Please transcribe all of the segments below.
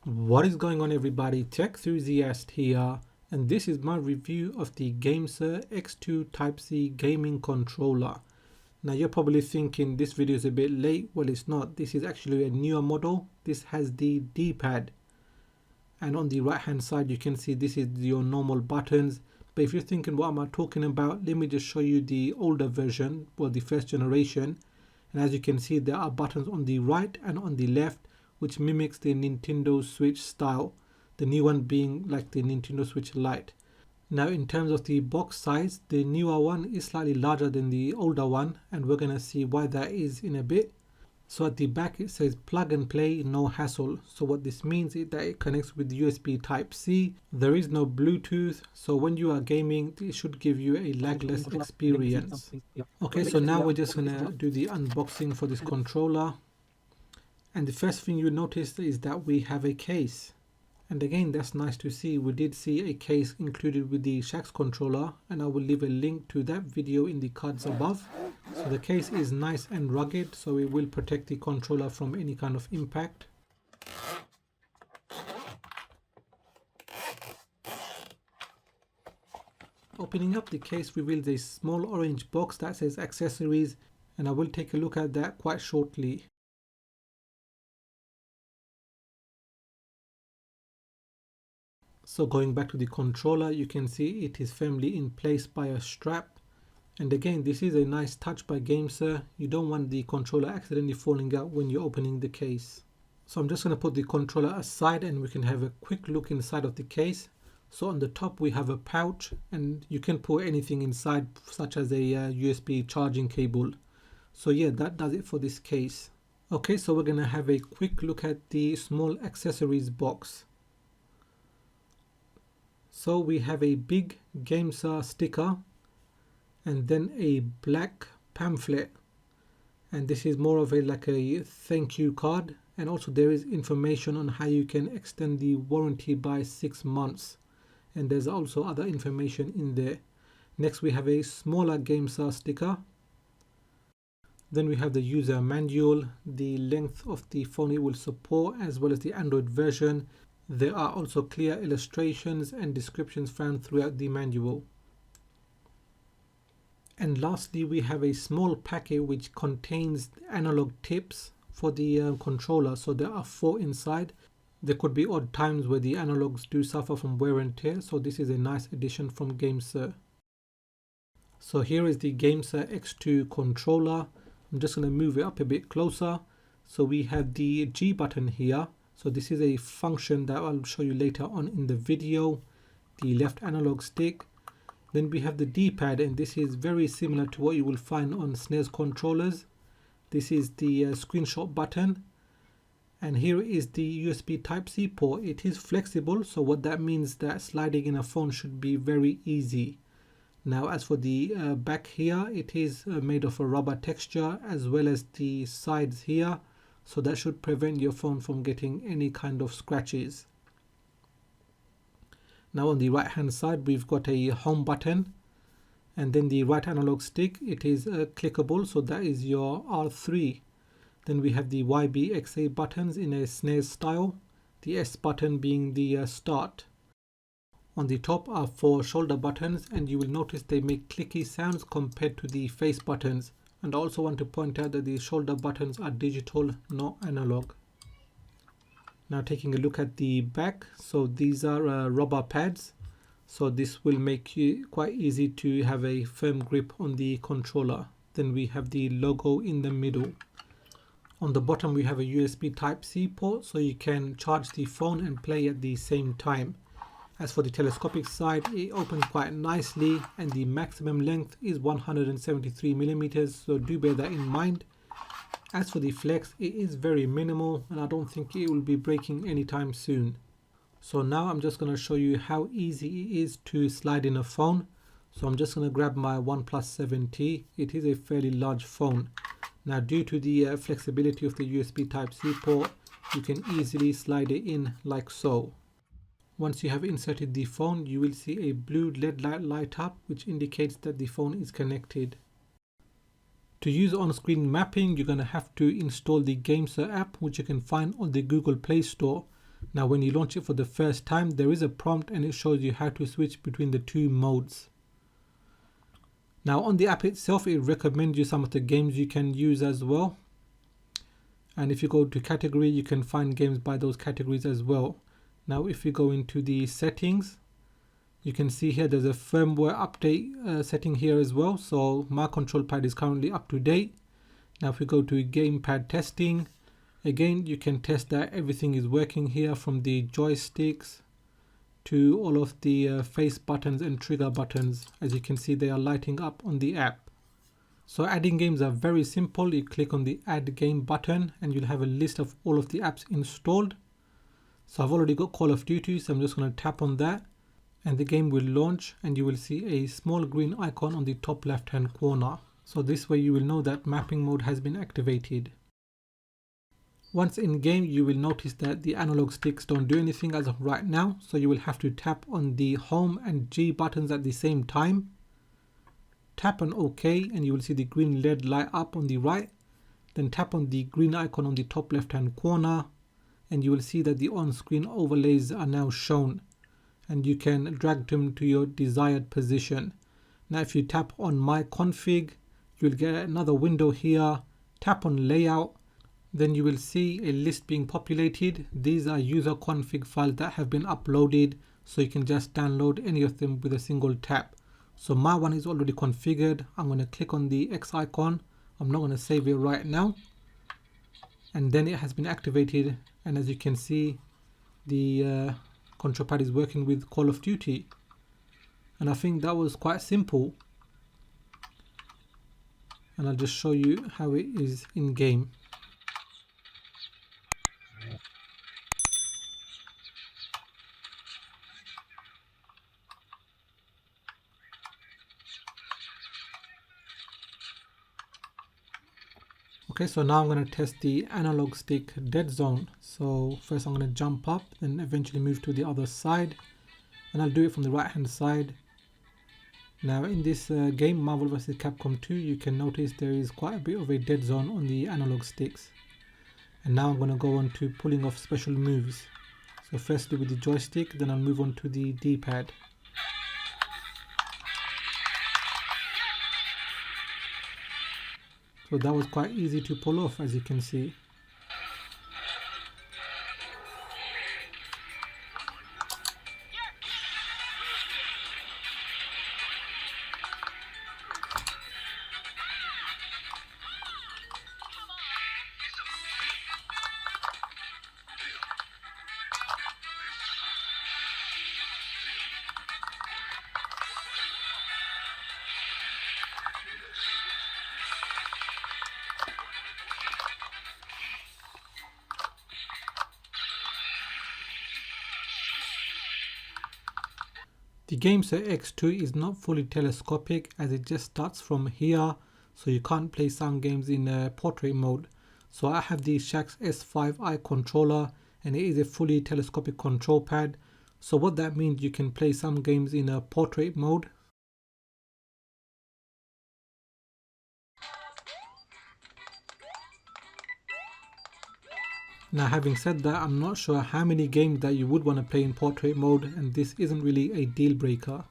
What is going on, everybody? Tech enthusiast here, and this is my review of the Gamesir X2 Type-C gaming controller. Now you're probably thinking this video is a bit late. Well, it's not. This is actually a newer model. This has the D-pad, and on the right hand side you can see this is your normal buttons. But if you're thinking what am I talking about, let me just show you the older version, well, the first generation. And as you can see, there are buttons on the right and on the left, which mimics the Nintendo Switch style, the new one being like the Nintendo Switch Lite. Now in terms of the box size, the newer one is slightly larger than the older one, and we're gonna see why that is in a bit. So at the back it says plug and play, no hassle. So what this means is that it connects with USB Type-C. There is no Bluetooth, so when you are gaming it should give you a lagless experience. Okay, so now we're just gonna do the unboxing for this controller. And the first thing you notice is that we have a case. And again, that's nice to see. We did see a case included with the Shax controller, and I will leave a link to that video in the cards above. So the case is nice and rugged, so it will protect the controller from any kind of impact. Opening up the case reveals a small orange box that says accessories, and I will take a look at that quite shortly. So going back to the controller, you can see it is firmly in place by a strap. And again, this is a nice touch by Gamesir. You don't want the controller accidentally falling out when you're opening the case. So I'm just going to put the controller aside and we can have a quick look inside of the case. So on the top we have a pouch, and you can put anything inside, such as a USB charging cable. So yeah, that does it for this case. Okay, so we're going to have a quick look at the small accessories box. So we have a big Gamesir sticker and then a black pamphlet, and this is more of a like a thank you card, and also there is information on how you can extend the warranty by 6 months, and there's also other information in there. Next we have a smaller Gamesir sticker. Then we have the user manual, the length of the phone it will support, as well as the Android version. There are also clear illustrations and descriptions found throughout the manual. And lastly, we have a small packet which contains analog tips for the controller. So there are 4 inside. There could be odd times where the analogs do suffer from wear and tear, so this is a nice addition from Gamesir. So here is the Gamesir X2 controller. I'm just going to move it up a bit closer. So we have the G button here. So this is a function that I'll show you later on in the video. The left analog stick. Then we have the D-pad, and this is very similar to what you will find on SNES controllers. This is the screenshot button. And here is the USB Type-C port. It is flexible, so what that means that sliding in a phone should be very easy. Now as for the back here, it is made of a rubber texture, as well as the sides here. So that should prevent your phone from getting any kind of scratches. Now on the right hand side we've got a home button, and then the right analog stick, it is clickable, so that is your R3. Then we have the YBXA buttons in a SNES style, the S button being the start. On the top are 4 shoulder buttons, and you will notice they make clicky sounds compared to the face buttons. And I also want to point out that the shoulder buttons are digital, not analog. Now taking a look at the back, so these are rubber pads. So this will make it quite easy to have a firm grip on the controller. Then we have the logo in the middle. On the bottom we have a USB Type-C port, so you can charge the phone and play at the same time. As for the telescopic side, it opens quite nicely, and the maximum length is 173mm, so do bear that in mind. As for the flex, it is very minimal, and I don't think it will be breaking anytime soon. So now I'm just going to show you how easy it is to slide in a phone. So I'm just going to grab my OnePlus 7T. It is a fairly large phone. Now due to the flexibility of the USB Type-C port, you can easily slide it in like so. Once you have inserted the phone, you will see a blue LED light light up, which indicates that the phone is connected. To use on-screen mapping, you're going to have to install the Gamesir app, which you can find on the Google Play Store. Now when you launch it for the first time, there is a prompt and it shows you how to switch between the two modes. Now on the app itself, it recommends you some of the games you can use as well. And if you go to category, you can find games by those categories as well. Now if you go into the settings, you can see here there's a firmware update setting here as well. So my control pad is currently up to date. Now if we go to gamepad testing, again you can test that everything is working here, from the joysticks to all of the face buttons and trigger buttons. As you can see, they are lighting up on the app. So adding games are very simple. You click on the add game button and you'll have a list of all of the apps installed. So I've already got Call of Duty, so I'm just going to tap on that and the game will launch and you will see a small green icon on the top left hand corner. So this way you will know that mapping mode has been activated. Once in game, you will notice that the analog sticks don't do anything as of right now, so you will have to tap on the home and G buttons at the same time. Tap on OK and you will see the green LED light up on the right. Then tap on the green icon on the top left hand corner and you will see that the on-screen overlays are now shown and you can drag them to your desired position. Now if you tap on My Config, you will get another window here. Tap on Layout, then you will see a list being populated. These are user config files that have been uploaded, so you can just download any of them with a single tap. So my one is already configured. I'm going to click on the X icon. I'm not going to save it right now. And then it has been activated. And as you can see, the control pad is working with Call of Duty. And I think that was quite simple. And I'll just show you how it is in game. Okay, so now I'm going to test the analog stick dead zone. So first I'm going to jump up, then eventually move to the other side, and I'll do it from the right hand side. Now in this game, Marvel vs. Capcom 2, you can notice there is quite a bit of a dead zone on the analog sticks. And now I'm going to go on to pulling off special moves. So firstly with the joystick, then I'll move on to the D-pad. So that was quite easy to pull off, as you can see. The Gamesir X2 is not fully telescopic, as it just starts from here, so you can't play some games in portrait mode. So I have the Shax S5i controller and it is a fully telescopic control pad. So what that means, you can play some games in a portrait mode. Now having said that, I'm not sure how many games that you would want to play in portrait mode, and this isn't really a deal breaker.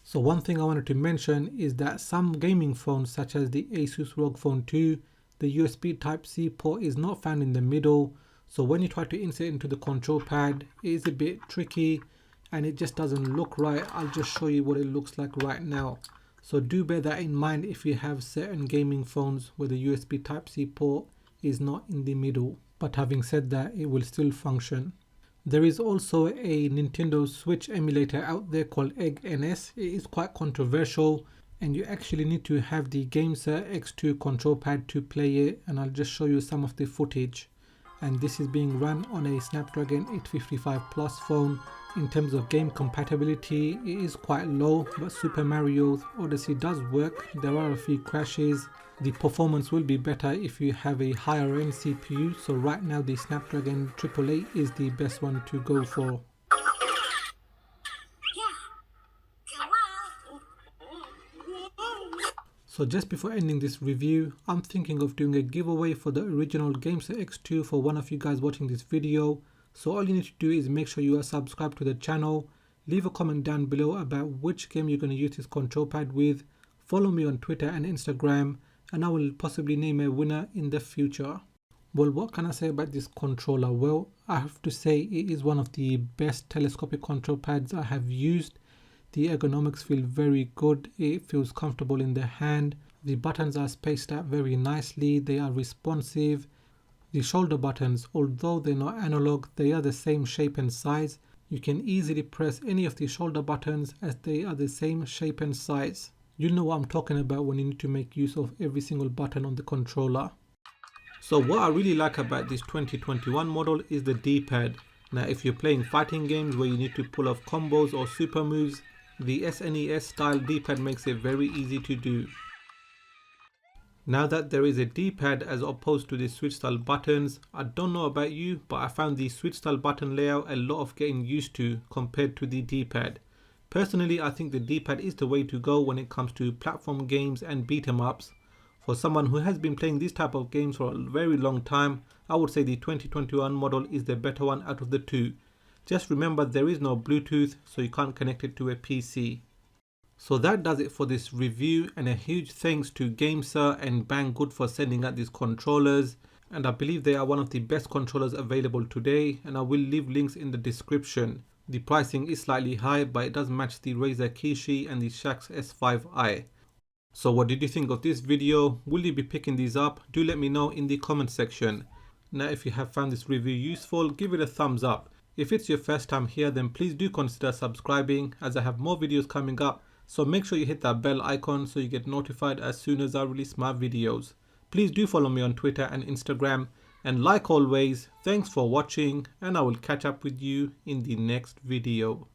So one thing I wanted to mention is that some gaming phones such as the Asus ROG Phone 2, the USB Type-C port is not found in the middle. So when you try to insert it into the control pad, it is a bit tricky and it just doesn't look right. I'll just show you what it looks like right now. So do bear that in mind if you have certain gaming phones where the USB Type-C port is not in the middle. But having said that, it will still function. There is also a Nintendo Switch emulator out there called Egg NS. It is quite controversial and you actually need to have the Gamesir X2 control pad to play it, and I'll just show you some of the footage. And this is being run on a Snapdragon 855 Plus phone. In terms of game compatibility, it is quite low, but Super Mario Odyssey does work. There are a few crashes. The performance will be better if you have a higher end CPU, so right now the Snapdragon 888 is the best one to go for. So just before ending this review, I'm thinking of doing a giveaway for the original Gamesir X2 for one of you guys watching this video. So all you need to do is make sure you are subscribed to the channel, leave a comment down below about which game you're going to use this control pad with, follow me on Twitter and Instagram, and I will possibly name a winner in the future. Well, what can I say about this controller? Well, I have to say it is one of the best telescopic control pads I have used. The ergonomics feel very good, it feels comfortable in the hand. The buttons are spaced out very nicely, they are responsive. The shoulder buttons, although they're not analog, they are the same shape and size. You can easily press any of the shoulder buttons as they are the same shape and size. You know what I'm talking about when you need to make use of every single button on the controller. So what I really like about this 2021 model is the D-pad. Now if you're playing fighting games where you need to pull off combos or super moves, the SNES style D-pad makes it very easy to do. Now that there is a D-pad as opposed to the Switch style buttons, I don't know about you, but I found the Switch style button layout a lot of getting used to compared to the D-pad. Personally, I think the D-pad is the way to go when it comes to platform games and beat 'em ups. For someone who has been playing these type of games for a very long time, I would say the 2021 model is the better one out of the two. Just remember there is no Bluetooth, so you can't connect it to a PC. So that does it for this review, and a huge thanks to Gamesir and Banggood for sending out these controllers, and I believe they are one of the best controllers available today, and I will leave links in the description. The pricing is slightly high, but it does match the Razer Kishi and the Shax S5i. So what did you think of this video? Will you be picking these up? Do let me know in the comment section. Now if you have found this review useful, give it a thumbs up. If it's your first time here, then please do consider subscribing, as I have more videos coming up. So make sure you hit that bell icon so you get notified as soon as I release my videos. Please do follow me on Twitter and Instagram. And like always, thanks for watching, and I will catch up with you in the next video.